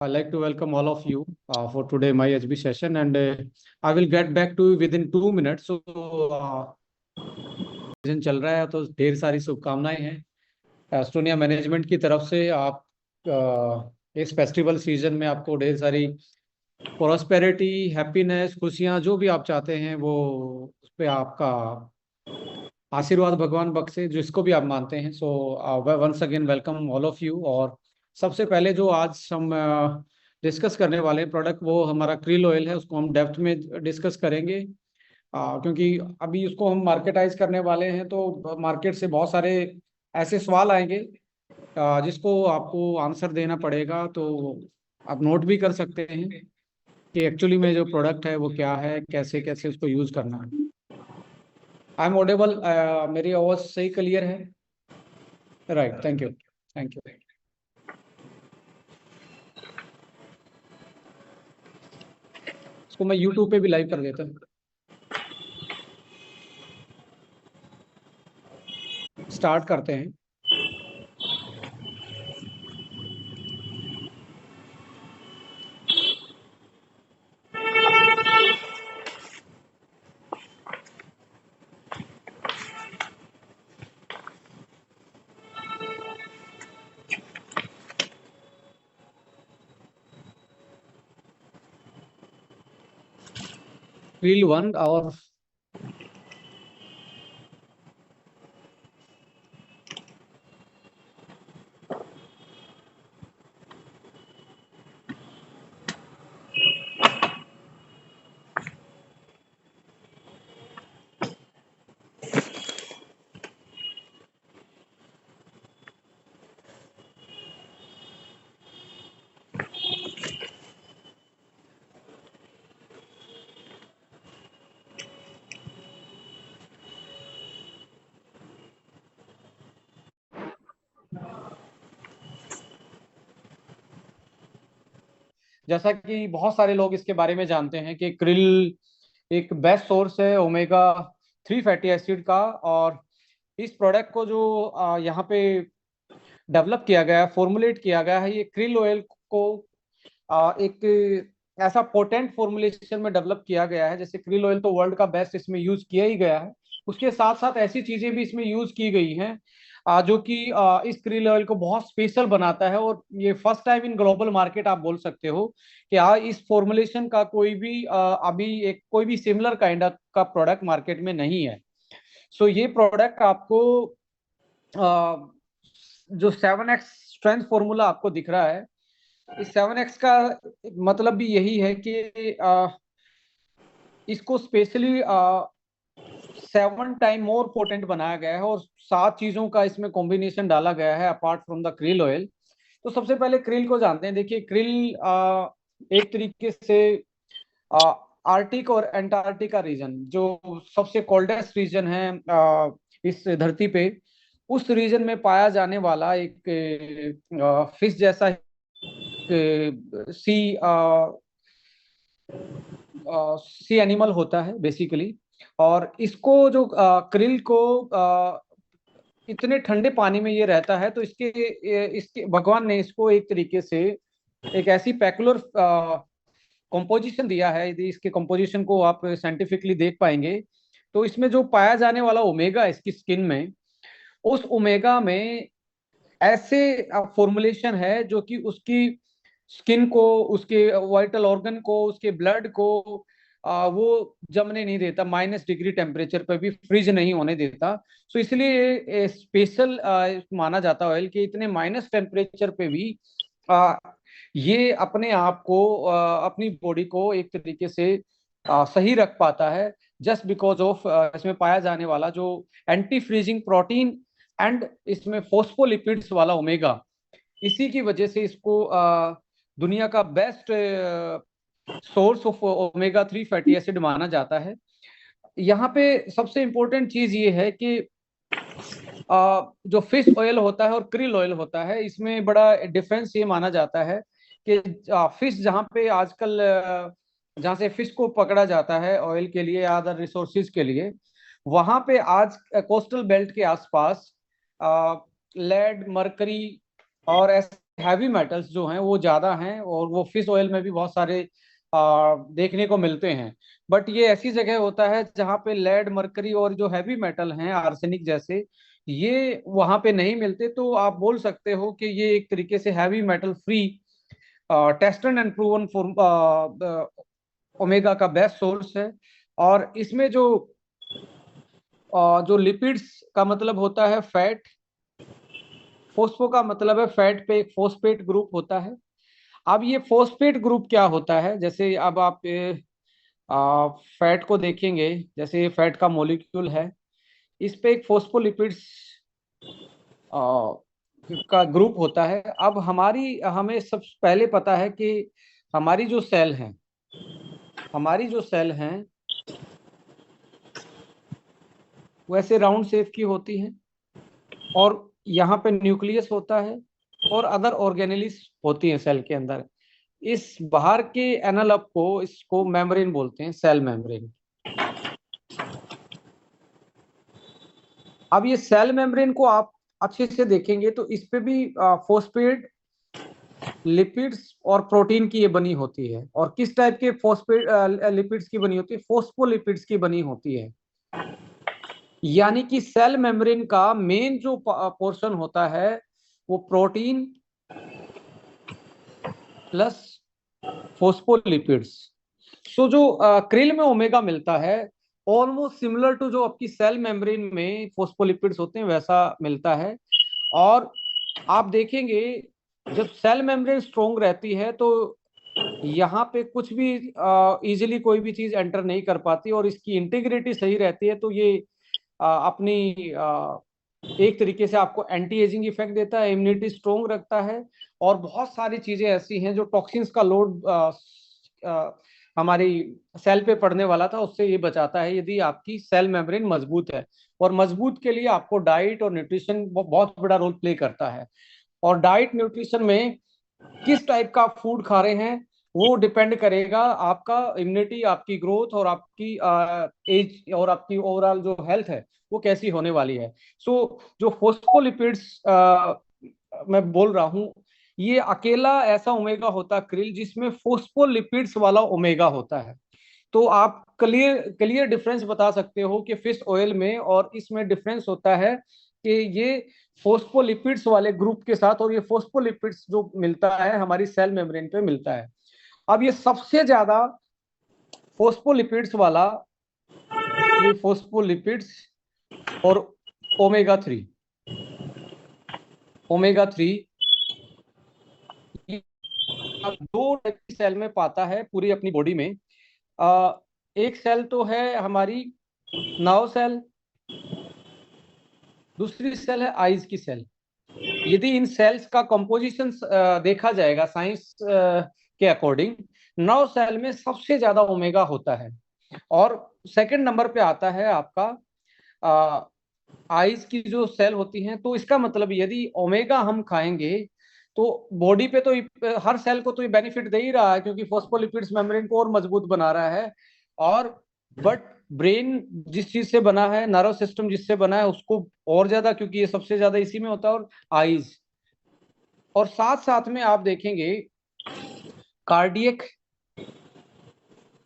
I'd like to welcome all of you for today my HB session, and I will get back to you within 2 minutes. So, season चल रहा है तो ढेर सारी शुभकामनाएं हैं एस्टोनिया मैनेजमेंट की तरफ से। आप इस फेस्टिवल सीजन में आपको ढेर सारी प्रॉस्पेरिटी, हैप्पीनेस, खुशियां जो भी आप चाहते हैं वो उस पे आपका आशीर्वाद भगवान बख्शे, जिसको भी आप मानते हैं। So once again welcome all of you. और सबसे पहले जो आज हम डिस्कस करने वाले प्रोडक्ट वो हमारा क्रिल ऑयल है, उसको हम डेप्थ में डिस्कस करेंगे। क्योंकि अभी उसको हम मार्केटाइज करने वाले हैं तो मार्केट से बहुत सारे ऐसे सवाल आएंगे जिसको आपको आंसर देना पड़ेगा। तो आप नोट भी कर सकते हैं कि एक्चुअली में जो प्रोडक्ट है वो क्या है, कैसे कैसे उसको यूज करना है। I am audible? मेरी आवाज सही क्लियर है? Right, thank you, thank you. इसको मैं यूट्यूब पे भी लाइव कर देता हूँ। स्टार्ट करते हैं। क्रिल वन और जैसा कि बहुत सारे लोग इसके बारे में जानते हैं कि क्रिल एक बेस्ट सोर्स है ओमेगा 3 फैटी एसिड का। और इस प्रोडक्ट को जो यहाँ पे डेवलप किया गया है, फॉर्मुलेट किया गया है, ये क्रिल ऑयल को एक ऐसा पोटेंट फॉर्मुलेशन में डेवलप किया गया है। जैसे क्रिल ऑयल तो वर्ल्ड का बेस्ट इसमें यूज किया ही गया है, उसके साथ साथ ऐसी चीजें भी इसमें यूज की गई हैं जो कि इस क्रिल ऑयल को बहुत स्पेशल बनाता है। और ये first time in global market आप बोल सकते हो कि इस फॉर्मुलेशन का कोई भी अभी एक कोई भी सिमिलर काइंड का प्रोडक्ट मार्केट में नहीं है। सो ये प्रोडक्ट आपको जो 7x स्ट्रेंथ फॉर्मूला आपको दिख रहा है, इस 7x का मतलब भी यही है कि इसको स्पेशली 7 टाइम मोर पोटेंट बनाया गया है और 7 चीजों का इसमें कॉम्बिनेशन डाला गया है apart from the krill oil. तो सबसे पहले क्रिल को जानते हैं। देखिए, क्रिल एक तरीके से आर्टिक और एंटार्क्टिका रीजन, जो सबसे कोल्डेस्ट रीजन है इस धरती पे, उस रीजन में पाया जाने वाला एक फिश जैसा सी सी एनिमल होता है बेसिकली। और इसको जो क्रिल को इतने ठंडे पानी में ये रहता है, तो इसके भगवान ने इसको एक तरीके से एक ऐसी पैकुलर कंपोजिशन दिया है। यदि इसके कंपोजिशन को आप साइंटिफिकली देख पाएंगे तो इसमें जो पाया जाने वाला ओमेगा इसकी स्किन में, उस ओमेगा में ऐसे फॉर्मुलेशन है जो कि उसकी स्किन को, उसके वाइटल ऑर्गन को, उसके ब्लड को वो जमने नहीं देता, -डिग्री टेम्परेचर पर भी फ्रीज नहीं होने देता। सो इसलिए स्पेशल माना जाता है कि इतने माइनस टेम्परेचर पे भी आ, ये अपने आप को अपनी बॉडी को एक तरीके से सही रख पाता है, जस्ट बिकॉज ऑफ इसमें पाया जाने वाला जो एंटी फ्रीजिंग प्रोटीन एंड इसमें फोस्फोलिपिड्स वाला ओमेगा। इसी की वजह से इसको दुनिया का best source of omega 3 fatty acid माना जाता है। यहाँ पे सबसे इंपॉर्टेंट चीज ये है कि जो फिश ऑयल होता है और क्रिल ऑयल होता है, इसमें बड़ा डिफरेंस ये माना जाता है कि फिश जहाँ पे आजकल जहाँ से फिश को पकड़ा जाता है ऑयल के लिए या अदर रिसोर्सेज के लिए, वहां पे आज कोस्टल बेल्ट के आसपास लेड, मरकरी और ऐसे हैवी मेटल्स जो हैं वो ज्यादा हैं, और वो फिश ऑयल में भी बहुत सारे देखने को मिलते हैं। बट ये ऐसी जगह होता है जहाँ पे लेड, मरकरी और जो हैवी मेटल हैं, आर्सेनिक जैसे, ये वहाँ पे नहीं मिलते। तो आप बोल सकते हो कि ये एक तरीके से heavy metal free, tested and proven form omega का बेस्ट सोर्स है। और इसमें जो लिपिड्स का मतलब होता है फैट, फोस्फो का मतलब है फैट पे एक फोस्फेट ग्रुप होता है। अब ये फोस्फेट ग्रुप क्या होता है, जैसे अब आप फैट को देखेंगे, जैसे ये फैट का मॉलिक्यूल है, इस पे एक फोस्फोलिपिड्स का ग्रुप होता है। अब हमें सबसे पहले पता है कि हमारी जो सेल हैं हमारी जो सेल हैं वैसे राउंड शेप की होती हैं, और यहाँ पे न्यूक्लियस होता है, और अदर ऑर्गेनेलिस होती हैं सेल के अंदर। इस बाहर के एनालॉग को, इसको मेम्ब्रेन बोलते हैं, सेल मेम्ब्रेन। अब ये सेल मेम्ब्रेन को आप अच्छे से देखेंगे तो इस पे भी फोस्फेट, लिपिड्स और प्रोटीन की ये बनी होती है। और किस टाइप के फोस्फेट लिपिड्स की बनी होती है? फोस्फोलिपिड्स की बनी होती है। यानी कि सेल मेम्ब्रेन का मेन जो पोर्शन होता है वो प्रोटीन प्लस फोस्फोलिपिड्स। सो जो क्रिल में ओमेगा मिलता है, ऑलमोस्ट सिमिलर टू जो आपकी सेल मेम्ब्रेन में फोस्फोलिपिड्स होते हैं वैसा मिलता है। और आप देखेंगे जब सेल मेम्ब्रेन स्ट्रोंग रहती है तो यहाँ पे कुछ भी इजीली कोई भी चीज एंटर नहीं कर पाती, और इसकी इंटीग्रिटी सही रहती है। तो ये अपनी एक तरीके से आपको एंटी एजिंग इफेक्ट देता है, इम्यूनिटी स्ट्रोंग रखता है, और बहुत सारी चीजें ऐसी हैं जो टॉक्सिन्स का लोड हमारी सेल पे पड़ने वाला था उससे ये बचाता है, यदि आपकी सेल मेम्ब्रेन मजबूत है। और मजबूत के लिए आपको डाइट और न्यूट्रिशन बहुत बड़ा रोल प्ले करता है। और डाइट न्यूट्रिशन में किस टाइप का फूड खा रहे हैं वो डिपेंड करेगा आपका इम्यूनिटी, आपकी ग्रोथ, और आपकी एज, और आपकी ओवरऑल जो हेल्थ है वो कैसी होने वाली है। सो जो फोस्फोलिपिड्स मैं बोल रहा हूँ, ये अकेला ऐसा ओमेगा होता क्रिल जिसमें फोस्फोलिपिड्स वाला ओमेगा होता है। तो आप क्लियर क्लियर डिफरेंस बता सकते हो कि फिश ऑयल में और इसमें डिफरेंस होता है कि ये फोस्फोलिपिड्स वाले ग्रुप के साथ, और ये फोस्फोलिपिड्स जो मिलता है हमारी सेल मेम्ब्रेन पे मिलता है। अब ये सबसे ज्यादा फोस्फोलिपिड्स वाला, ये फोस्फोलिपिड्स और ओमेगा 3, ओमेगा 3 दो टाइप की सेल में पाता है पूरी अपनी बॉडी में। एक सेल तो है हमारी नर्व सेल, दूसरी सेल है आईज की सेल। यदि इन सेल्स का कंपोजिशन देखा जाएगा साइंस के अकॉर्डिंग, नर्व सेल में सबसे ज्यादा ओमेगा होता है, और सेकंड नंबर पे आता है आपका आईज की जो सेल होती हैं। तो इसका मतलब यदि ओमेगा हम खाएंगे तो बॉडी पे तो हर सेल को तो ये बेनिफिट दे ही रहा है, क्योंकि फोस्फोलिपिड्स मेम्ब्रेन को और मजबूत बना रहा है। और बट ब्रेन जिस चीज से बना है, नर्व सिस्टम जिससे बना है, उसको और ज्यादा, क्योंकि ये सबसे ज्यादा इसी में होता है, और आईज। और साथ साथ में आप देखेंगे कार्डियक,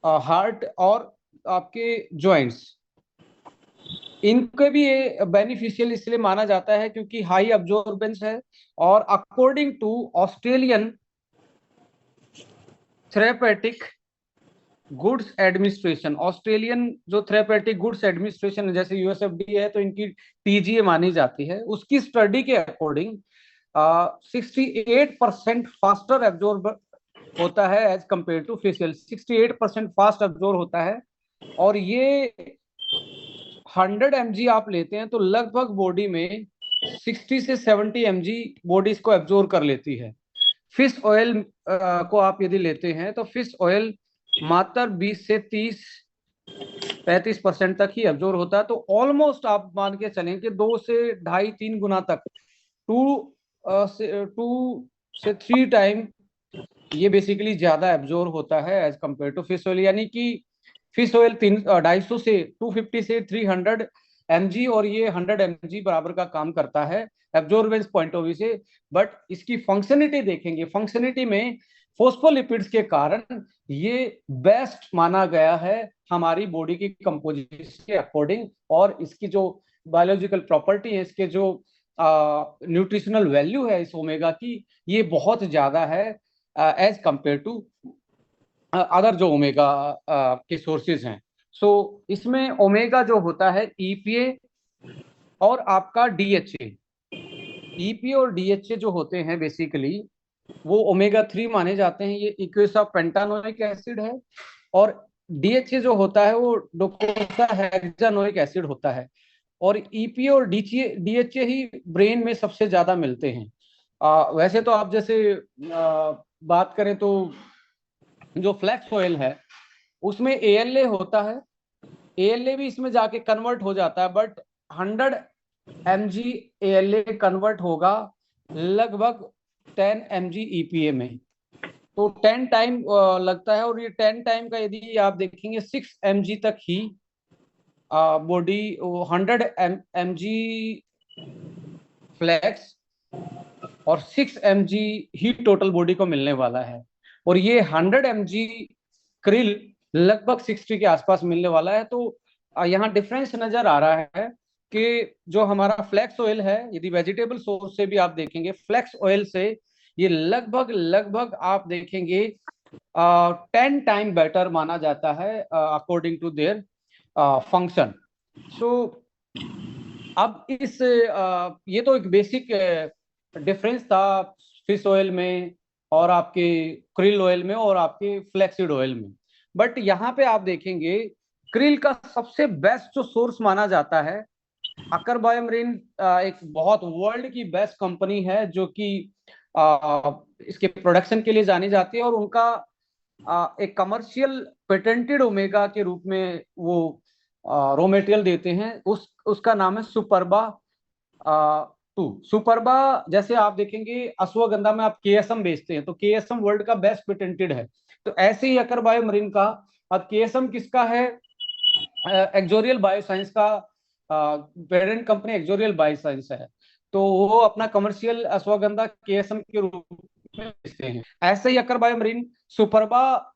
हार्ट और आपके जॉइंट्स, इनके भी ये बेनिफिशियल इसलिए माना जाता है क्योंकि हाई अब्जॉर्बेंस है। और according to Australian therapeutic goods administration, Australian जो थेरेपेटिक गुड्स एडमिनिस्ट्रेशन है, जैसे यूएसएफडी है तो इनकी टीजीए मानी जाती है, उसकी स्टडी के अकॉर्डिंग 68% फास्टर एब्जॉर्ब होता है as compare to facial. 68% fast absorb होता है। और ये 100 mg आप लेते हैं तो लगभग बॉडी में 60 से 70 mg बॉडी इसको एब्जॉर्ब कर लेती है। फिश ऑयल को आप यदि लेते हैं तो फिश ऑयल मात्र 20 से 30-35% तक ही एब्जॉर्ब होता है। तो ऑलमोस्ट आप मान के चलें कि 2 से 2.5-3 गुना तक, 2 से 3 टाइम ये बेसिकली ज्यादा एब्जॉर्ब होता है as compare to fish oil. यानी कि फिश ऑयल 250 से 300 mg और ये 100 mg बराबर का काम करता है एब्जॉर्बेंस पॉइंट ऑफ व्यू से। बट इसकी फंक्शनिटी देखेंगे, फंक्शनिटी में फोस्फोलिपिड्स के कारण ये बेस्ट माना गया है हमारी बॉडी की कंपोजिशन के अकॉर्डिंग, और इसकी जो बायोलॉजिकल प्रॉपर्टी है, इसके जो न्यूट्रिशनल वैल्यू है इस ओमेगा की, ये बहुत ज्यादा है एज कंपेयर टू अदर जो ओमेगा के सोर्सेज हैं। सो इसमें ओमेगा जो होता है ईपीए और आपका डीएचए, ईपीए और डीएचए जो होते हैं बेसिकली वो ओमेगा 3 माने जाते हैं। ये इक्विसा पेंटानोइक एसिड है, और डीएचए जो होता है वो डोकोसा हेक्सानोइक एसिड होता है। और ईपीए और डीएचए ही ब्रेन में सबसे ज्यादा मिलते हैं। वैसे तो आप जैसे बात करें तो जो फ्लैक्स ऑयल है उसमें एएलए होता है, एएलए भी इसमें जाके कन्वर्ट हो जाता है, बट 100 mg एएलए कन्वर्ट होगा लगभग 10 mg ईपीए में, तो 10 टाइम लगता है। और ये 10 टाइम का यदि आप देखेंगे 6 mg तक ही बॉडी 100 mg फ्लैक्स और 6 mg ही टोटल बॉडी को मिलने वाला है। और ये 100 mg क्रिल लगभग 60 के आसपास मिलने वाला है। तो यहाँ डिफरेंस नजर आ रहा है कि जो हमारा फ्लैक्स ऑयल है, यदि वेजिटेबल सोर्स से भी आप देखेंगे फ्लैक्स ऑयल से ये लगभग लगभग आप देखेंगे 10 टाइम बेटर माना जाता है अकॉर्डिंग टू देयर फंक्शन। सो अब इस ये तो एक बेसिक डिफरेंस था फिश ऑयल में और आपके क्रिल ऑयल में और आपके फ्लैक्सीड ऑयल में। बट यहाँ पे आप देखेंगे क्रिल का सबसे बेस्ट जो सोर्स माना जाता है अकर बायोमरीन, एक बहुत वर्ल्ड की बेस्ट कंपनी है जो कि इसके प्रोडक्शन के लिए जानी जाती है, और उनका एक कमर्शियल पेटेंटेड ओमेगा के रूप में वो रॉ मटेरियल देते हैं। उसका नाम है सुपरबा 2। सुपरबा जैसे आप देखेंगे अश्वगंधा में आप केएसएम बेचते हैं तो केएसएम वर्ल्ड का बेस्ट पेटेंटेड है, तो ऐसे ही अकर बायोमरीन का। अब केएसएम किसका है? एक्सोरियल बायोसाइंस का पेरेंट कंपनी एक्सोरियल बायोसाइंस है, तो वो अपना कमर्शियल अश्वगंधा केएसएम के रूप में बेचते हैं। ऐसे ही अकर बायोमरीन सुपरबा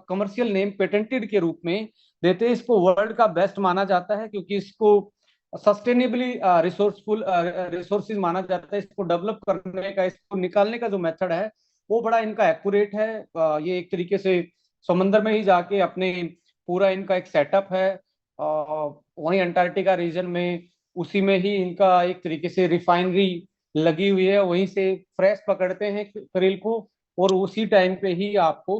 कमर्शियल नेम पेटेंटेड के रूप में देते हैं। इसको वर्ल्ड का बेस्ट माना जाता है क्योंकि इसको सस्टेनेबली रिसोर्सफुल रिसोर्सेज माना जाता है। इसको डेवलप करने का, इसको निकालने का जो मेथड है वो बड़ा इनका एक्यूरेट है। ये एक तरीके से समंदर में ही जाके अपने पूरा इनका एक सेटअप है, वहीं अंटार्कटिका रीजन में, उसी में ही इनका एक तरीके से रिफाइनरी लगी हुई है, वहीं से फ्रेश पकड़ते हैं क्रिल को और उसी टाइम पे ही आपको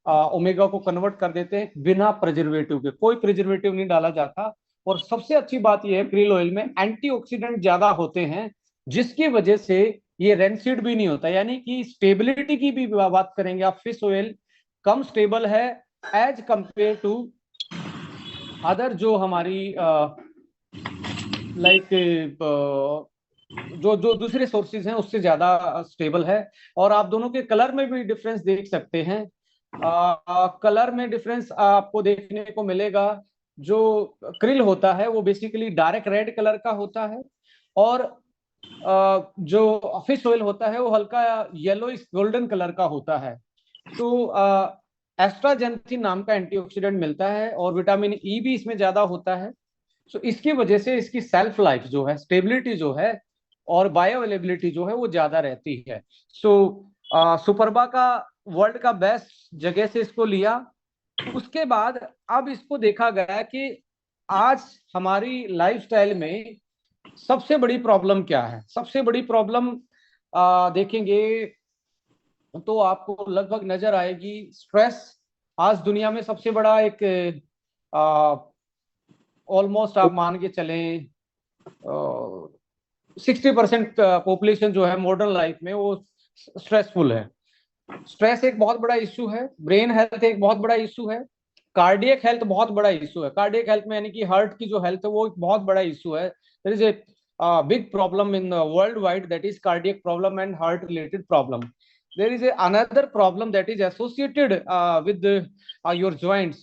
ओमेगा को कन्वर्ट कर देते हैं बिना प्रिजर्वेटिव के। कोई प्रिजर्वेटिव नहीं डाला जाता। और सबसे अच्छी बात यह है क्रिल ऑयल में एंटीऑक्सीडेंट ज्यादा होते हैं, जिसकी वजह से ये रेंसिड भी नहीं होता। यानी कि स्टेबिलिटी की भी बात करेंगे आप, फिश ऑयल कम स्टेबल है एज कंपेयर टू अदर जो हमारी लाइक जो जो दूसरे सोर्सेज हैं उससे ज्यादा स्टेबल है। और आप दोनों के कलर में भी डिफरेंस देख सकते हैं। कलर में डिफरेंस आपको देखने को मिलेगा। जो क्रिल होता है वो बेसिकली डार्क रेड कलर का होता है, और जो फिश ऑयल होता है वो हल्का येलो गोल्डन कलर का होता है। तो एस्ट्राजेंथिन नाम का एंटीऑक्सीडेंट मिलता है और विटामिन ई भी इसमें ज्यादा होता है। सो इसकी वजह से इसकी सेल्फ लाइफ जो है, स्टेबिलिटी जो है और बायो अवेलेबिलिटी जो है वो ज्यादा रहती है। सो सुपरबा का वर्ल्ड का बेस्ट जगह से इसको लिया। उसके बाद अब इसको देखा गया कि आज हमारी लाइफस्टाइल में सबसे बड़ी प्रॉब्लम क्या है। सबसे बड़ी प्रॉब्लम देखेंगे तो आपको लगभग नजर आएगी स्ट्रेस। आज दुनिया में सबसे बड़ा एक ऑलमोस्ट आप मान के चलें 60% पॉपुलेशन जो है मॉडर्न लाइफ में वो स्ट्रेसफुल है। स्ट्रेस एक बहुत बड़ा इशू है, ब्रेन हेल्थ एक बहुत बड़ा इशू है, कार्डियक हेल्थ बहुत बड़ा इशू है। कार्डियक हेल्थ में यानी कि हार्ट की जो हेल्थ है वो एक बहुत बड़ा इशू है। There is a big problem in world wide, that is cardiac problem and heart related problem. There is another problem that is associated with your joints,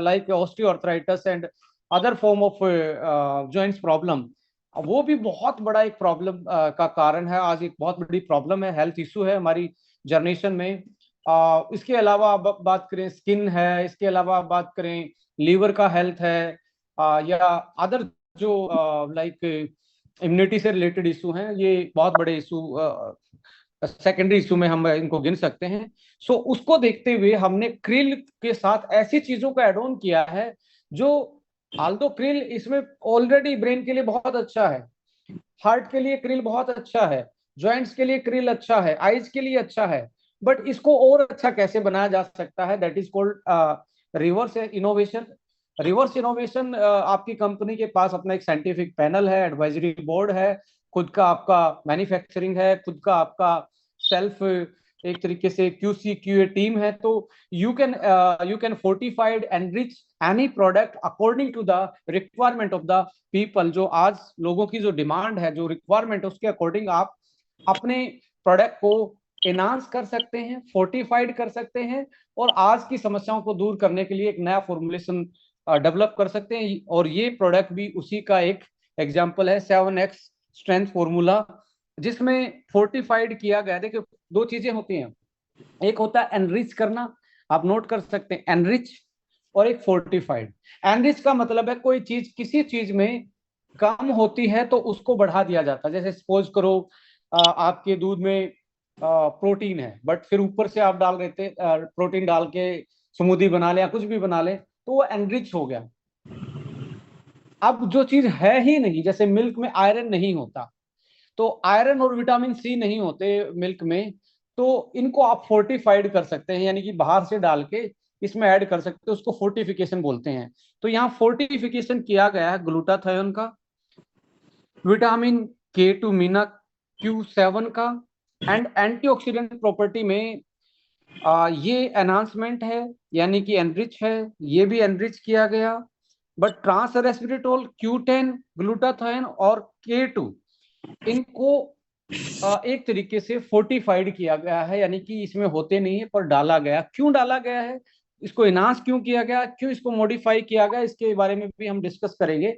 like osteoarthritis and other form of joints problem, वो भी बहुत बड़ा एक problem का कारण है। आज एक बहुत बड़ी प्रॉब्लम है, हेल्थ इशू है हमारी जनरेशन में। इसके अलावा आप बात करें स्किन है, इसके अलावा आप बात करें लीवर का हेल्थ है, या अदर जो लाइक इम्यूनिटी से रिलेटेड इशू हैं, ये बहुत बड़े इशू सेकेंडरी इशू में हम इनको गिन सकते हैं। सो उसको देखते हुए हमने क्रिल के साथ ऐसी चीजों का एड ऑन किया है जो, आल्दो क्रिल इसमें ऑलरेडी ब्रेन के लिए बहुत अच्छा है, हार्ट के लिए क्रिल बहुत अच्छा है, जॉइंट्स के लिए क्रिल अच्छा है, आईज के लिए अच्छा है, बट इसको और अच्छा कैसे बनाया जा सकता है, that is called reverse innovation. Reverse innovation, आपकी कंपनी के पास अपना एक साइंटिफिक पैनल है, एडवाइजरी बोर्ड है, खुद का आपका मैन्युफैक्चरिंग है, खुद का आपका सेल्फ एक तरीके से क्यूसी क्यूए टीम है, तो you can fortified enrich any product according to the requirement of the people. जो आज लोगों की जो डिमांड है, जो रिक्वायरमेंट, उसके अकॉर्डिंग आप अपने प्रोडक्ट को एनहांस कर सकते हैं, फोर्टिफाइड कर सकते हैं, और आज की समस्याओं को दूर करने के लिए एक नया फॉर्मुलेशन डेवलप कर सकते हैं। और ये प्रोडक्ट भी उसी का एक एग्जाम्पल है, 7x स्ट्रेंथ फॉर्मूला, जिसमें फोर्टिफाइड किया गया। देखिए, दो चीजें होती हैं, एक होता है एनरिच करना, आप नोट कर सकते हैं एनरिच, और एक फोर्टिफाइड। एनरिच का मतलब है कोई चीज किसी चीज में कम होती है तो उसको बढ़ा दिया जाता है। जैसे सपोज करो आपके दूध में प्रोटीन है, बट फिर ऊपर से आप डाल रहे थे प्रोटीन डाल के स्मूदी बना ले या कुछ भी बना ले, तो वो एनरिच हो गया। अब जो चीज है ही नहीं, जैसे मिल्क में आयरन नहीं होता, तो आयरन और विटामिन सी नहीं होते मिल्क में, तो इनको आप फोर्टिफाइड कर सकते हैं, यानी कि बाहर से डाल के इसमें ऐड कर सकते हैं, उसको फोर्टिफिकेशन बोलते हैं। तो यहाँ फोर्टिफिकेशन किया गया है ग्लूटाथायोन का, विटामिन K2 मीना Q7 का, एंड एंटीऑक्सीडेंट प्रॉपर्टी में ये एनहांसमेंट है, यानी कि एनरिच है, ये भी एनरिच किया गया। बट ट्रांस रेस्वेरेट्रोल, Q10, ग्लूटाथायोन और K2, इनको एक तरीके से फोर्टिफाइड किया गया है, यानी कि इसमें होते नहीं है पर डाला गया। क्यों डाला गया है, इसको इनहांस क्यों किया गया, क्यों इसको मॉडिफाई किया गया, इसके बारे में भी हम डिस्कस करेंगे।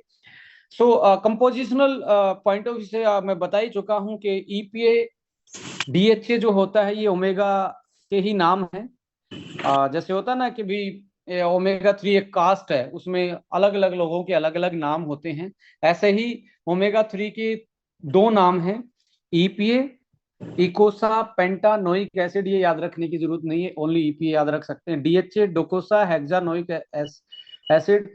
सो कंपोजिशनल पॉइंट ऑफ व्यू से मैं बता ही चुका हूं कि ईपीए डीएचए जो होता है ये ओमेगा के ही नाम है। जैसे होता है ना कि भी ओमेगा 3 एक कास्ट है, उसमें अलग अलग लोगों के अलग अलग नाम होते हैं, ऐसे ही ओमेगा 3 के दो नाम हैं, ईपीए, इकोसा पेंटानोइक एसिड। ये याद रखने की जरूरत नहीं है, ओनली ईपीए याद रख सकते हैं। DHA docosahexaenoic acid.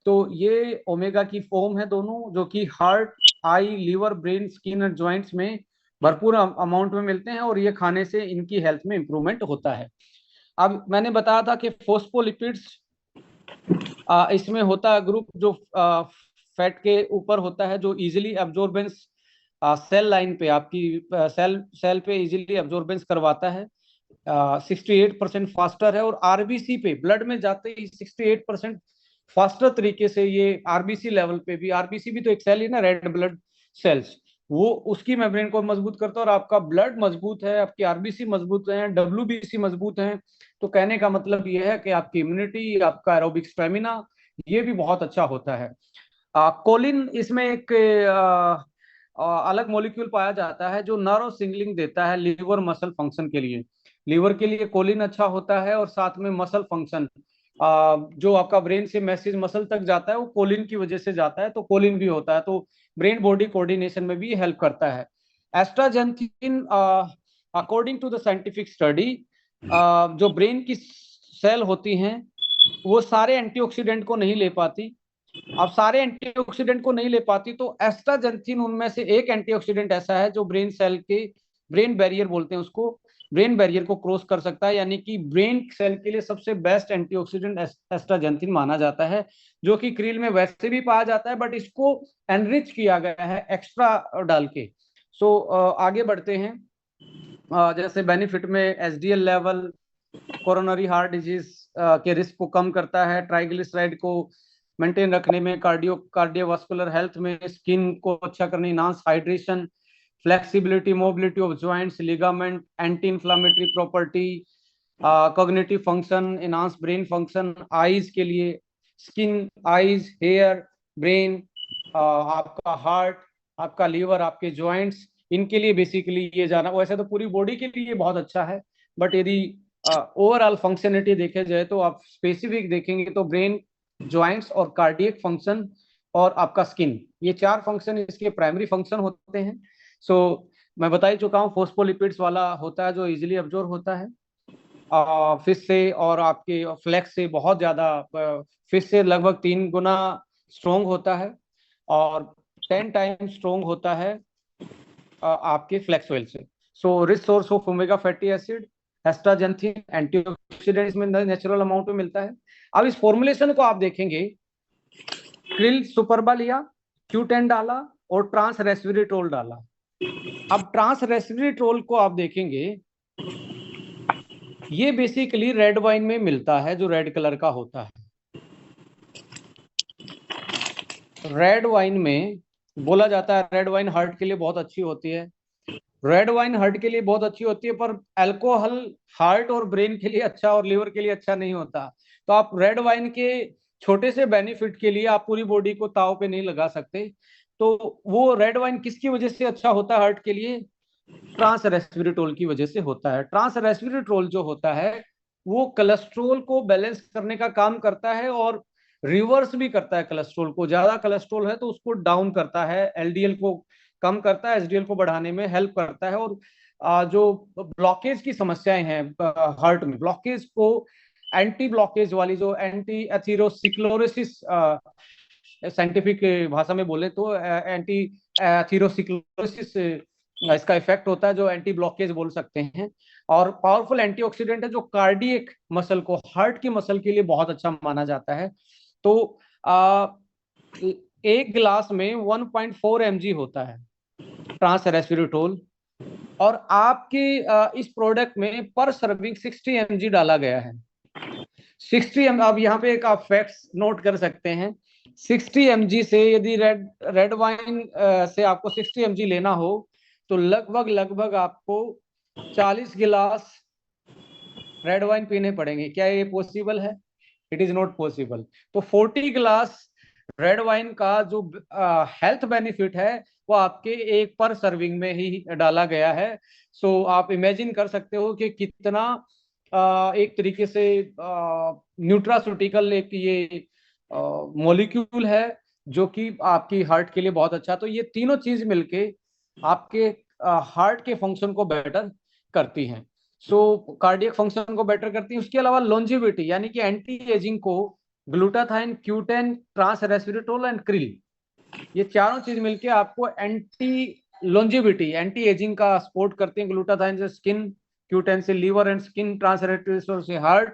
तो ये ओमेगा की फॉर्म है दोनों, जो कि heart, eye, liver, brain, skin और जॉइंट्स में भरपूर अमाउंट में मिलते हैं, और ये खाने से इनकी हेल्थ में इंप्रूवमेंट होता है। अब मैंने बताया था कि फोस्फोलिपिड्स, इसमें होता है ग्रुप जो फैट के ऊपर होता है, जो इजीली एब्जॉर्बेंस सेल लाइन पे, आपकी सेल सेल पे इजीली एब्जॉर्बेंस करवाता है। 68% फास्टर है, और आरबीसी पे ब्लड में जाते ही 68% फास्टर तरीके से ये आरबीसी लेवल पे भी, आरबीसी भी तो एक सेल है ना, रेड ब्लड सेल्स, वो उसकी मेम्ब्रेन को मजबूत करता है। और आपका ब्लड मजबूत है, आपकी आरबीसी मजबूत है, डब्ल्यूबीसी मजबूत है, तो कहने का मतलब ये है कि आपकी इम्यूनिटी, आपका एरोबिक स्टेमिना, ये भी बहुत अच्छा होता है। कोलिन इसमें एक अलग मॉलिक्यूल पाया जाता है जो नर्व सिग्नलिंग देता है लीवर मसल फंक्शन के लिए। लीवर के लिए कोलिन अच्छा होता है, और साथ में मसल फंक्शन, जो आपका ब्रेन से मैसेज मसल तक जाता है वो कोलिन की वजह से जाता है, तो कोलिन भी होता है, तो ब्रेन बॉडी कोऑर्डिनेशन में भी हेल्प करता है। Astaxanthin, according to the scientific study, जो ब्रेन की सेल होती हैं वो सारे एंटीऑक्सीडेंट को नहीं ले पाती। अब सारे एंटीऑक्सीडेंट को नहीं ले पाती, तो एस्ट्राजेंथिन उनमें से एक एंटीऑक्सीडेंट ऐसा है जो ब्रेन सेल के, ब्रेन बैरियर बोलते हैं उसको, ब्रेन बैरियर को क्रॉस कर सकता है, यानी कि ब्रेन सेल के लिए सबसे बेस्ट एंटीऑक्सीडेंट एस्ट्राजेंथिन माना जाता है, जो कि क्रील में वैसे भी पाया जाता है, बट इसको एनरिच किया गया है एक्स्ट्रा डाल के। सो आगे बढ़ते हैं। जैसे बेनिफिट में HDL level, coronary heart disease के रिस्क को कम करता है, ट्राइग्लिसराइड को मेंटेन रखने में, कार्डियोवास्कुलर हेल्थ में, स्किन को अच्छा करने, enhance hydration, flexibility, mobility of joints, ligament, anti inflammatory property, cognitive function, enhance brain function, eyes के लिए, स्किन, आईज, हेयर, ब्रेन, आपका हार्ट, आपका लीवर, आपके जॉइंट्स, इनके लिए बेसिकली ये जाना। वैसे तो पूरी बॉडी के लिए बहुत अच्छा है, बट यदि ओवरऑल फंक्शनलिटी देखे जाए तो आप स्पेसिफिक देखेंगे तो ब्रेन, जॉइंट्स और कार्डियक फंक्शन और आपका स्किन, ये चार फंक्शन इसके प्राइमरी फंक्शन होते हैं। सो मैं बता ही चुका हूँ, फोस्फोलिपिड्स वाला होता है जो इजीली अब्जॉर्ब होता है फिश से, और आपके फ्लेक्स से बहुत ज्यादा, फिश से लगभग 3 गुना स्ट्रोंग होता है, और 10 टाइम स्ट्रोंग होता है आपके फ्लेक्स ऑयल से। So rich source of omega fatty acid, astaxanthin, antioxidant इसमें नेचुरल अमाउंट में मिलता है। अब इस फॉर्मुलेशन को आप देखेंगे, क्रिल सुपरबा लिया, Q10 डाला और ट्रांस रेस्वेरेट्रोल डाला। अब ट्रांस रेस्वेरेट्रोल को आप देखेंगे, ये बेसिकली रेड वाइन में मिलता है जो रेड कलर का होता है। रेड वाइन में बोला जाता है रेड वाइन हार्ट के लिए बहुत अच्छी होती है। रेड वाइन हार्ट के लिए बहुत अच्छी होती है, पर अल्कोहल हार्ट और ब्रेन के लिए अच्छा और लीवर के लिए अच्छा नहीं होता। तो आप रेड वाइन के छोटे से बेनिफिट के लिए आप पूरी बॉडी को ताव पे नहीं लगा सकते। तो वो रेड वाइन किसकी वजह से अच्छा होता है हार्ट के लिए? ट्रांस रेस्वेरेट्रोल की वजह से होता है। ट्रांस रेस्वेरेट्रोल जो होता है वो कोलेस्ट्रोल को बैलेंस करने का काम करता है, और रिवर्स भी करता है कोलेस्ट्रोल को। ज्यादा कोलेस्ट्रोल है तो उसको डाउन करता है, एलडीएल को कम करता है, एचडीएल को बढ़ाने में हेल्प करता है। और जो ब्लॉकेज की समस्याएं हैं हार्ट में, ब्लॉकेज को एंटी ब्लॉकेज वाली, जो एंटी एथीरोस्क्लेरोसिस साइंटिफिक भाषा में बोले तो एंटी एथीरोस्क्लेरोसिस इसका इफेक्ट होता है, जो एंटी ब्लॉकेज बोल सकते हैं। और पावरफुल एंटीऑक्सीडेंट है जो कार्डियक मसल को, हार्ट की मसल के लिए बहुत अच्छा माना जाता है। तो आ, एक गिलास में 1.4 mg होता है ट्रांस रेस्वेरेट्रोल, और आपके इस प्रोडक्ट में पर सर्विंग 60 mg डाला गया है। 60 mg, अब यहाँ पे एक आप फैक्ट्स नोट कर सकते हैं। 60 mg से यदि रेड वाइन से आपको 60 mg लेना हो तो लगभग लगभग आपको 40 गिलास रेड वाइन पीने पड़ेंगे। क्या ये पॉसिबल है? It is not possible. तो 40 ग्लास रेड वाइन का जो हेल्थ बेनिफिट है वो आपके एक पर सर्विंग में ही डाला गया है। सो आप इमेजिन कर सकते हो कि कितना एक तरीके से न्यूट्रास्यूटिकल एक ये मॉलिक्यूल है जो कि आपकी हार्ट के लिए बहुत अच्छा। तो ये तीनों चीज मिलके आपके हार्ट के फंक्शन को बेटर करती हैं। सो कार्डियक फंक्शन को बेटर करती है। उसके अलावा लॉन्जिविटी यानी कि एंटी एजिंग को glutathione, Q10, trans resveratrol and krill, ये चारों चीज मिलके आपको एंटी लॉन्जिविटी, एंटी एजिंग का सपोर्ट करते हैं। ग्लूटाथाइन से स्किन, Q10 से liver and skin, trans resveratrol से हार्ट,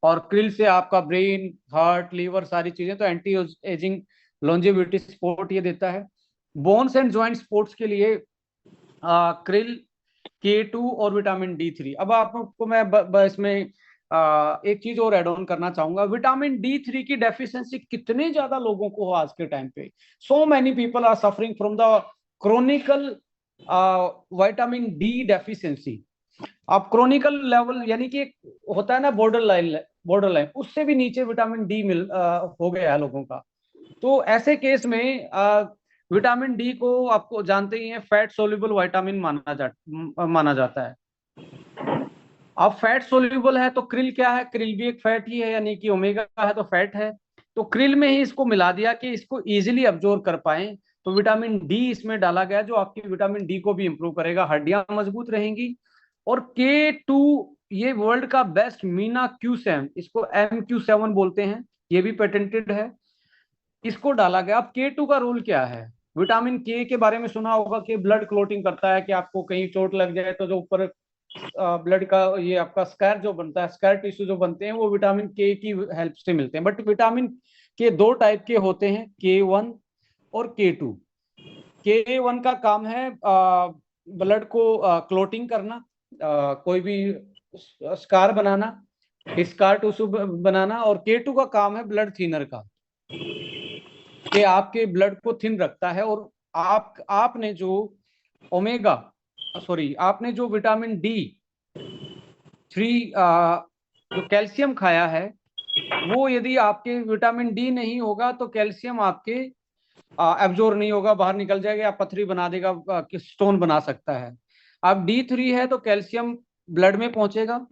और क्रिल से आपका ब्रेन, हार्ट, लीवर, सारी चीजें। तो एंटी एजिंग लॉन्जिविटी सपोर्ट ये देता है। बोन्स एंड ज्वाइंट सपोर्ट्स के लिए क्रिल, K2 और विटामिन D3। अब आपको मैं इसमें एक चीज और एड ऑन करना चाहूंगा। विटामिन D3 की डेफिशिएंसी कितने ज्यादा लोगों को हो आज के टाइम पे। So many people are suffering from the chronicle vitamin D deficiency. अब क्रोनिकल लेवल यानी कि होता है ना बॉर्डर लाइन उससे भी नीचे विटामिन डी हो गया है लोगों का। तो ऐसे केस में विटामिन डी को आपको जानते ही हैं, फैट सोल्यूबल विटामिन माना जाता है। अब फैट सोल्यूबल है तो क्रिल क्या है? क्रिल भी एक फैट ही है, यानी कि ओमेगा है तो फैट है। तो क्रिल में ही इसको मिला दिया कि इसको इजीली अब्जॉर्ब कर पाए। तो विटामिन डी इसमें डाला गया जो आपकी विटामिन डी को भी इंप्रूव करेगा, हड्डियां मजबूत रहेंगी। और K2, ये वर्ल्ड का बेस्ट मीना Q7, इसको MQ7 बोलते हैं, ये भी पेटेंटेड है, इसको डाला गया। अब K2 का रोल क्या है? विटामिन के बारे में सुना होगा कि ब्लड क्लोटिंग करता है, कि आपको कहीं चोट लग जाए तो जो ऊपर ब्लड का ये आपका स्कार जो बनता है, स्कार टिश्यू जो बनते हैं वो विटामिन के की हेल्प से मिलते हैं। बट विटामिन के दो टाइप के होते हैं, K1 और K2। K1 का काम है ब्लड को क्लोटिंग करना, कोई भी स्कार बनाना, स्कार टिश्यू बनाना। और K2 का काम है ब्लड थिनर का, कि आपके ब्लड को थिन रखता है। और आपने जो ओमेगा सॉरी आपने जो विटामिन D3 जो कैल्शियम खाया है, वो यदि आपके विटामिन डी नहीं होगा तो कैल्शियम आपके एब्जॉर्ब नहीं होगा, बाहर निकल जाएगा या पथरी बना देगा, स्टोन बना सकता है। अब D3 है तो कैल्शियम ब्लड में पहुंचेगा।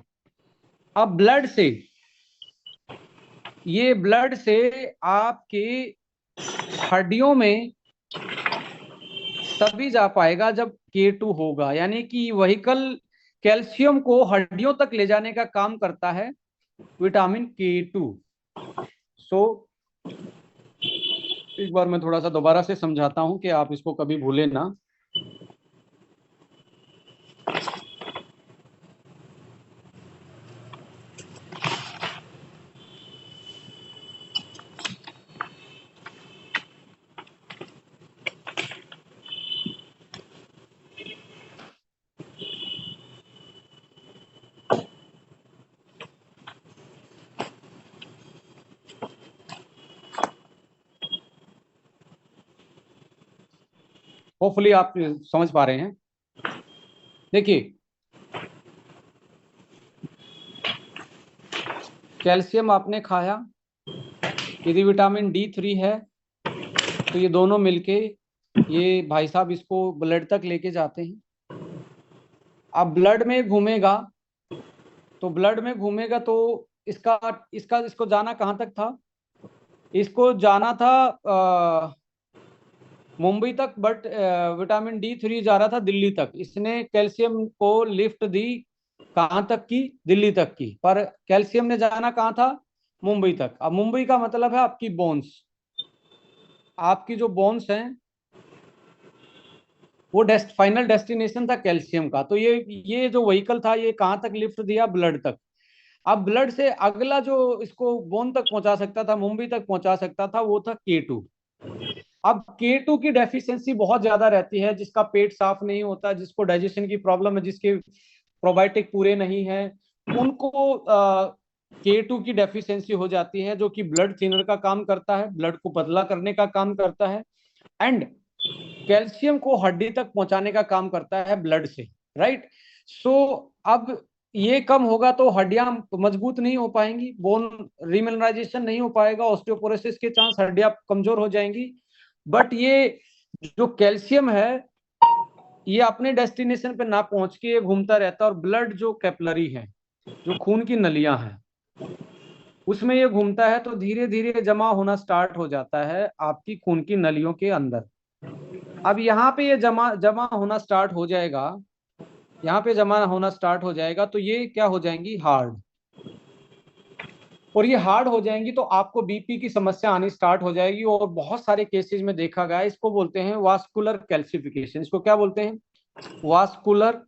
अब ब्लड से आपके हड्डियों में तभी जा पाएगा जब K2 होगा, यानी कि व्हीकल कैल्शियम को हड्डियों तक ले जाने का काम करता है विटामिन K2। सो एक बार मैं थोड़ा सा दोबारा से समझाता हूं कि आप इसको कभी भूलें ना। होपफुली आप समझ पा रहे हैं। देखिए, कैल्शियम आपने खाया, यदि विटामिन D3 है तो ये दोनों मिलके ये भाई साहब इसको ब्लड तक लेके जाते हैं। अब ब्लड में घूमेगा तो इसका इसका इसको जाना कहाँ तक था? इसको जाना था मुंबई तक, बट विटामिन D3 जा रहा था दिल्ली तक। इसने कैल्शियम को लिफ्ट दी कहाँ तक की? दिल्ली तक की। पर कैल्शियम ने जाना कहाँ था? मुंबई तक। अब मुंबई का मतलब है आपकी बोन्स। आपकी जो बोन्स हैं वो फाइनल डेस्टिनेशन था कैल्शियम का। तो ये जो व्हीकल था ये कहाँ तक लिफ्ट दिया? ब्लड तक। अब ब्लड से अगला जो इसको बोन तक पहुंचा सकता था, मुंबई तक पहुंचा सकता था, वो था K2। अब K2 की डेफिशिएंसी बहुत ज्यादा रहती है, जिसका पेट साफ नहीं होता, जिसको डाइजेशन की प्रॉब्लम है, जिसके प्रोबायोटिक पूरे नहीं है, उनको K2 की डेफिशिएंसी हो जाती है, जो कि ब्लड थिनर का काम करता है, ब्लड को पतला करने का काम करता है, एंड कैल्शियम को हड्डी तक पहुंचाने का काम करता है ब्लड से। राइट। सो अब ये कम होगा तो हड्डियां मजबूत नहीं हो पाएंगी, बोन रीमिनराइजेशन नहीं हो पाएगा, ऑस्टियोपोरोसिस के चांस, हड्डियां कमजोर हो जाएंगी। बट ये जो कैल्शियम है ये अपने डेस्टिनेशन पे ना पहुंच के ये घूमता रहता है, और ब्लड जो कैपिलरी है, जो खून की नलियां हैं, उसमें ये घूमता है, तो धीरे धीरे जमा होना स्टार्ट हो जाता है आपकी खून की नलियों के अंदर। अब यहाँ पे ये जमा जमा होना स्टार्ट हो जाएगा, यहाँ पे जमा होना स्टार्ट हो जाएगा, तो ये क्या हो जाएंगी? हार्ड। और ये हार्ड हो जाएंगी तो आपको बीपी की समस्या आनी स्टार्ट हो जाएगी, और बहुत सारे केसेस में देखा गया है। इसको बोलते हैं वास्कुलर कैल्सिफिकेशन। इसको क्या बोलते हैं? Vascular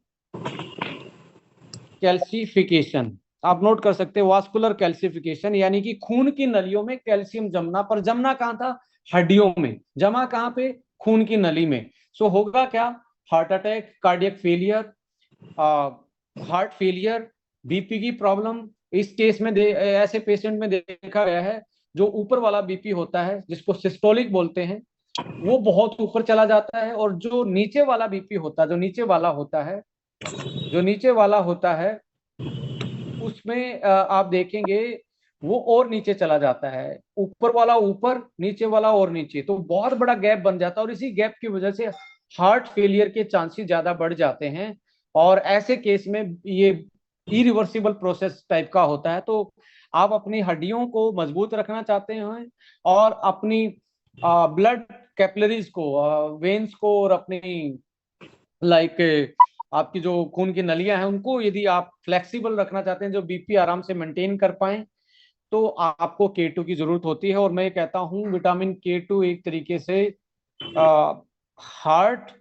calcification. आप नोट कर सकते हैं, वास्कुलर कैल्सिफिकेशन यानी कि खून की नलियों में कैल्शियम जमना। पर जमना कहाँ था? हड्डियों में। जमा कहाँ पे? खून की नली में। सो होगा क्या? Heart attack, cardiac failure, heart failure, BP की प्रॉब्लम। इस केस में ऐसे पेशेंट में देखा गया है जो ऊपर वाला बीपी होता है, जिसको सिस्टोलिक बोलते हैं, वो बहुत ऊपर चला जाता है, और जो नीचे वाला बीपी होता है, जो नीचे वाला होता है उसमें आप देखेंगे वो और नीचे चला जाता है। ऊपर वाला ऊपर, नीचे वाला और नीचे, तो बहुत बड़ा गैप बन जाता है, और इसी गैप की वजह से हार्ट फेलियर के चांसेस ज्यादा बढ़ जाते हैं। और ऐसे केस में ये इरिवर्सिबल प्रोसेस टाइप का होता है। तो आप अपनी हड्डियों को मजबूत रखना चाहते हैं, और अपनी ब्लड कैपिलरीज को, वेन्स को, और अपनी लाइक आपकी जो खून की नलियां हैं उनको यदि आप फ्लेक्सिबल रखना चाहते हैं, जो बीपी आराम से मेंटेन कर पाए, तो आपको K2 की जरूरत होती है। और मैं ये कहता हूँ विटामिन K2 एक तरीके से हार्ट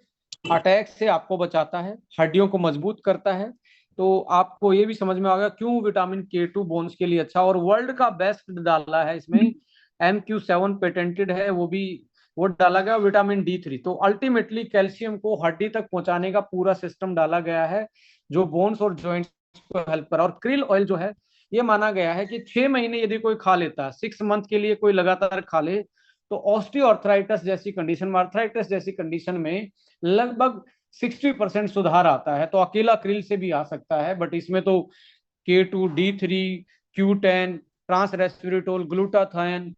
अटैक से आपको बचाता है, हड्डियों को मजबूत करता है। तो आपको ये भी समझ में आ गया क्यों विटामिन K2 बोन्स के लिए अच्छा। और वर्ल्ड का बेस्ट डाला है इसमें, MQ7 पेटेंटेड है, वो डाला गया विटामिन D3। तो अल्टीमेटली कैल्शियम को हड्डी तक पहुंचाने का पूरा सिस्टम डाला गया है, जो बोन्स और जॉइंट्स को हेल्प करा। और क्रिल ऑयल जो है, ये माना गया है कि 6 महीने यदि कोई खा लेता है, 6 मंथ के लिए कोई लगातार खा ले, तो ऑस्टियोआर्थराइटिस जैसी कंडीशन में, आर्थराइटिस जैसी कंडीशन में लगभग 60% सुधार आता है। तो अकेला क्रिल से भी आ सकता है, बट इसमें तो K2, D3, Q10, trans रेस्वेरेट्रोल, glutathione,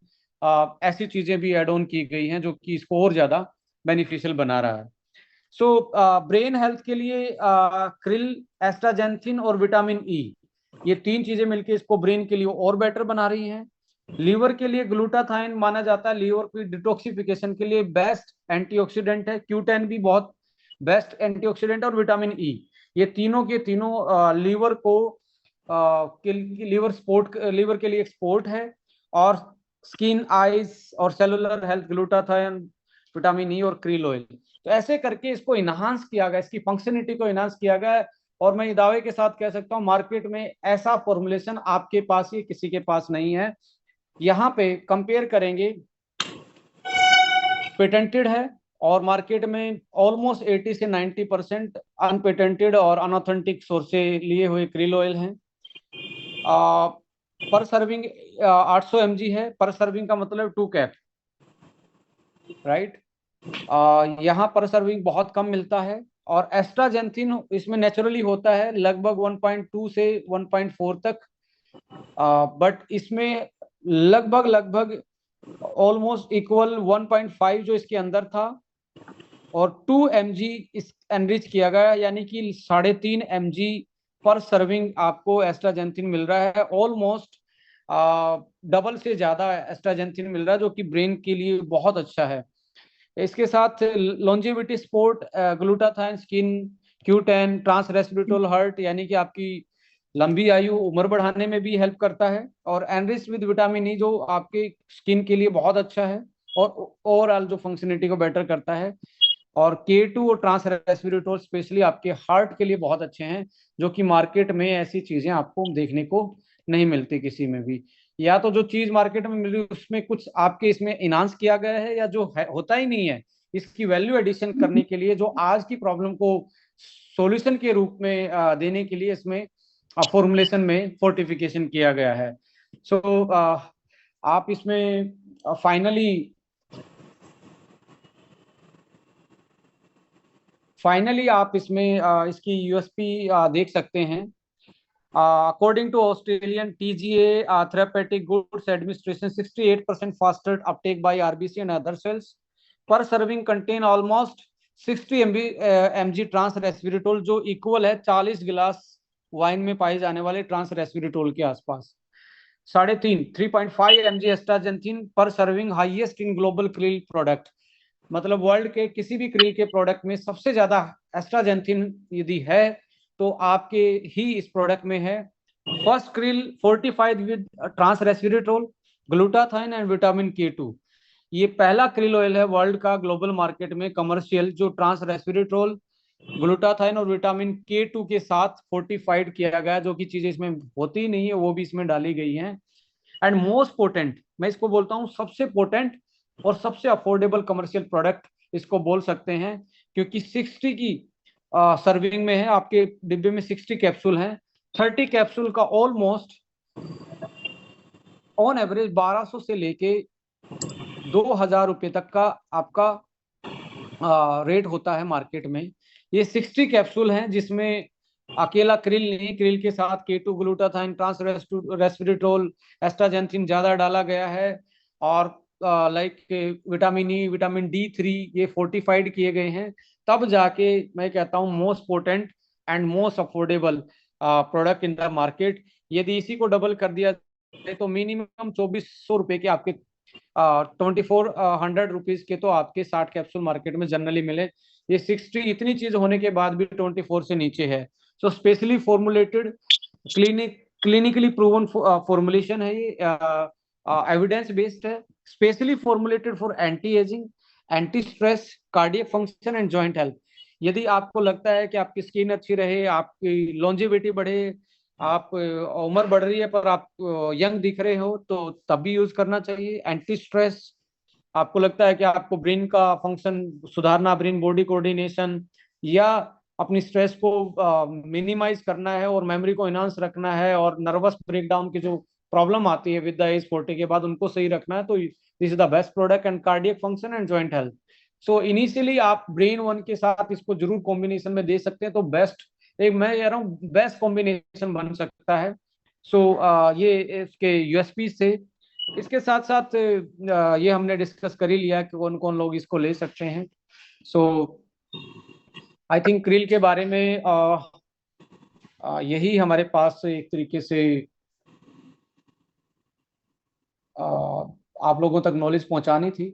ऐसी चीजें भी एड ऑन की गई हैं जो कि इसको और ज्यादा बेनिफिशियल बना रहा है। सो ब्रेन हेल्थ के लिए क्रिल, एस्ट्राजेंथिन और विटामिन ई, ये तीन चीजें मिलकर इसको ब्रेन के लिए और बेटर बना रही हैं। लीवर के लिए ग्लूटाथाइन माना जाता है लीवर की डिटॉक्सिफिकेशन के लिए बेस्ट एंटीऑक्सीडेंट है। क्यूटेन भी बहुत बेस्ट एंटीऑक्सीडेंट, और विटामिन ई, ये तीनों के तीनों लीवर को लीवर के लिए एक्सपोर्ट है। और स्किन, आईज और cellular health, glutathione, vitamin E और क्रिल ऑयल, तो ऐसे करके इसको इनहांस किया गया, इसकी फंक्शनलिटी को इनहांस किया गया। और मैं दावे के साथ कह सकता हूँ मार्केट में ऐसा फॉर्मुलेशन आपके पास ही किसी के पास नहीं है। यहाँ पे कंपेयर करेंगे, पेटेंटेड है और मार्केट में ऑलमोस्ट 80 से 90% अनपेटेंटेड और अनऑथेंटिक सोर्स से लिए हुए क्रिल ऑयल हैं। पर सर्विंग 800 mg है। पर सर्विंग का मतलब 2 कैप, राइट। यहाँ पर सर्विंग बहुत कम मिलता है। और एस्ट्राजेंथिन इसमें नेचुरली होता है लगभग 1.2 से 1.4 तक, बट इसमें लगभग ऑलमोस्ट इक्वल 1.5 जो इसके अंदर था, और 2 mg इस एनरिच किया गया, यानी कि 3.5 mg पर सर्विंग आपको एस्ट्राजेंथिन मिल रहा है। ऑलमोस्ट डबल से ज्यादा एस्ट्राजेंथिन मिल रहा है, जो कि ब्रेन के लिए बहुत अच्छा है। इसके साथ longevity support, glutathione, skin, Q ten, trans resveratrol heart, यानी कि आपकी लंबी आयु, उम्र बढ़ाने में भी हेल्प करता है। और एनरिच विद विटामिन ई, जो आपके स्किन के लिए बहुत अच्छा है और ओवरऑल जो फंक्शनलिटी को बेटर करता है। और K2 और ट्रांस रेस्वेरेट्रोल स्पेशली आपके हार्ट के लिए बहुत अच्छे हैं, जो कि मार्केट में ऐसी चीजें आपको देखने को नहीं मिलती किसी में भी। या तो जो चीज मार्केट में मिल रही है उसमें कुछ आपके इसमें इनहांस किया गया है, या जो है होता ही नहीं है, इसकी वैल्यू एडिशन करने के लिए, जो आज की प्रॉब्लम को सॉल्यूशन के रूप में देने के लिए इसमें फॉर्मुलेशन में फोर्टिफिकेशन किया गया है। सो आप इसमें फाइनली आप इसमें इसकी यूएसपी देख सकते हैं। According to Australian TGA therapeutic goods administration, 68% faster uptake by RBC and other cells. Per serving contain almost 60 mg trans resveratrol, जो इक्वल है 40 गिलास वाइन में पाए जाने वाले ट्रांस रेस्वेरेट्रोल के आसपास। 3.5 mg एस्ट्राजेंथिन पर serving, highest in global krill product, मतलब वर्ल्ड के किसी भी क्रिल के प्रोडक्ट में सबसे ज्यादा एस्ट्राजेंथिन यदि है तो आपके ही इस प्रोडक्ट में है। First krill fortified with trans resveratrol, glutathione and vitamin K2, ये पहला क्रिल ऑयल है वर्ल्ड का ग्लोबल मार्केट में कमर्शियल, जो ट्रांस रेस्वेरेट्रोल, ग्लूटाथाइन और विटामिन K2 के साथ फोर्टिफाइड किया गया, जो कि चीजें इसमें होती नहीं है वो भी इसमें डाली गई हैं। एंड मोस्ट पोटेंट, मैं इसको बोलता हूँ सबसे पोटेंट और सबसे अफोर्डेबल कमर्शियल प्रोडक्ट इसको बोल सकते हैं, क्योंकि 60 की सर्विंग में है। आपके डिब्बे में 60 कैप्सूल हैं। 30 कैप्सूल का ऑलमोस्ट ऑन एवरेज 1200 से लेके 2000 रुपये तक का आपका रेट होता है मार्केट में। ये 60 कैप्सूल हैं, जिसमें अकेला क्रिल नहीं, क्रिल के साथ K2, ग्लूटाथाइन, ट्रांस रेस्वेरेट्रोल, एस्ट्राजेंथिन ज्यादा डाला गया है। और like vitamin E, vitamin D3, ये फोर्टिफाइड किए गए हैं। तब जाके मैं कहता हूँ most potent and most affordable product in the market. यदि इसी को डबल कर दिया जाए तो मिनिमम 2400 रुपए के आपके 2400 रुपीज के तो आपके 60 कैप्सूल मार्केट में जनरली मिले। ये 60 इतनी चीज होने के बाद भी 24 से नीचे है। So specially formulated, clinically proven formulation है ये, एविडेंस बेस्ड है, specially formulated for anti ageing, anti stress, cardiac function and joint health. यदि आपको लगता है कि आपकी स्किन अच्छी रहे, आपकी लॉन्जेविटी बढ़े, आप उम्र बढ़ रही है पर आप यंग दिख रहे हो, तो तब भी यूज करना चाहिए। एंटी स्ट्रेस, आपको लगता है कि आपको ब्रेन का फंक्शन सुधारना, ब्रेन बॉडी कोऑर्डिनेशन, या अपनी स्ट्रेस को मिनिमाइज करना है और मेमोरी को इनहांस रखना है, और नर्वस ब्रेकडाउन की जो प्रॉब्लम आती है विद द एज 40 के बाद, उनको सही रखना है, तो this is the best product. And cardiac function and joint health, so initially आप ब्रेन वन के साथ इसको जरूर कॉम्बिनेशन में दे सकते हैं, तो बेस्ट, एक मैं कह रहा हूँ बेस्ट कॉम्बिनेशन बन सकता है। सो ये इसके यूएसपी थे। इसके साथ साथ ये हमने डिस्कस कर ही लिया कि कौन कौन लोग इसको ले सकते हैं। सो आई थिंक क्रिल के बारे में यही हमारे पास एक तरीके से आप लोगों तक नॉलेज पहुंचानी थी।